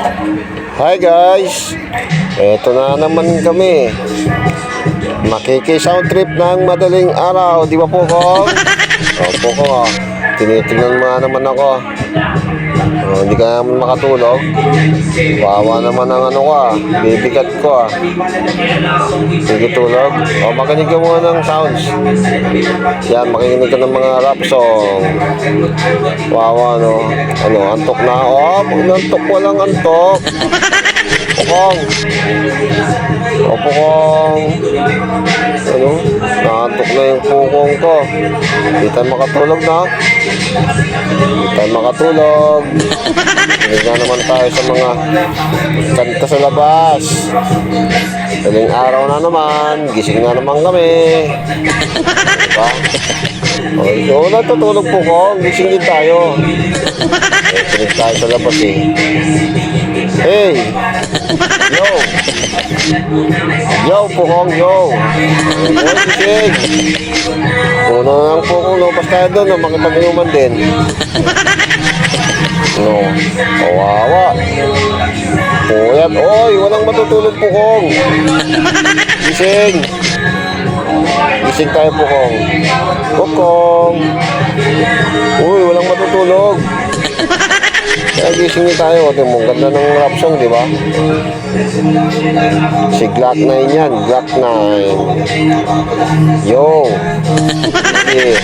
Hi guys, eto na naman kami. Makiki-sound trip ng madaling araw, di ba po ko? Opo ko, tinitingnan mo naman ako. Hindi ka naman makatulog. Wawa naman ang ano ko, bibigat ko. Sige tulog. Makinig ka muna ng sounds. Yan, makinig ka ng mga rap song. Wawa no. Ano, antok na. Antok, walang antok. Pukong. Pukong. Ano? Naantok na yung pukong ko. Hindi tayo makatulog na. Hindi tayo makatulog. Hindi na naman tayo sa mga kanta sa labas. Daling araw na naman. Gising na naman kami. Diba? Okay, so natutulog po ko. Gising din tayo. Gising tayo sa labas eh. Hey! Yo! Yo, Pukong, yo! Gising! Puno na lang Pukong, lumabas tayo doon, makipag-inuman din. No, kawawa. Puyat, oy, walang matutulog Pukong. Gising! Gising tayo Pukong. Pukong! Uy, walang matutulog. Kaya gising niyo tayo. Ang ganda ng rap song, di ba? Si Glock 9 yan. Glock 9. Yo! Yeah.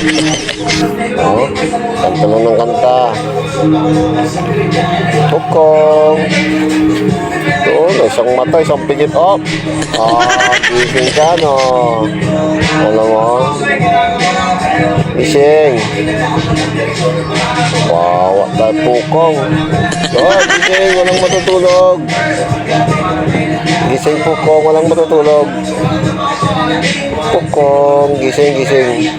Kanta lang ng kanta. Pukong! Doon, isang mata, isang pigit up. Gising ka, no? Alam mo? Gising. Wawa tayo Pukong. Gising, walang matutulog. Gising Pukong, walang matutulog. Pukong, gising, gising.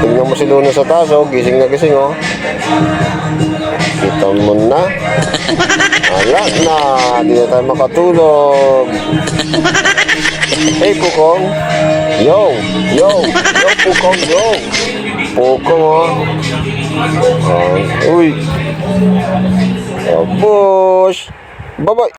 Tingnan mo si Luna sa taas, gising na gising, Kita mo na. Wala na, di na tayo makatulog. Hey Pukong. Yo, yo, yo Pukong, yo. Pukong, uy. Boss. Bye-bye.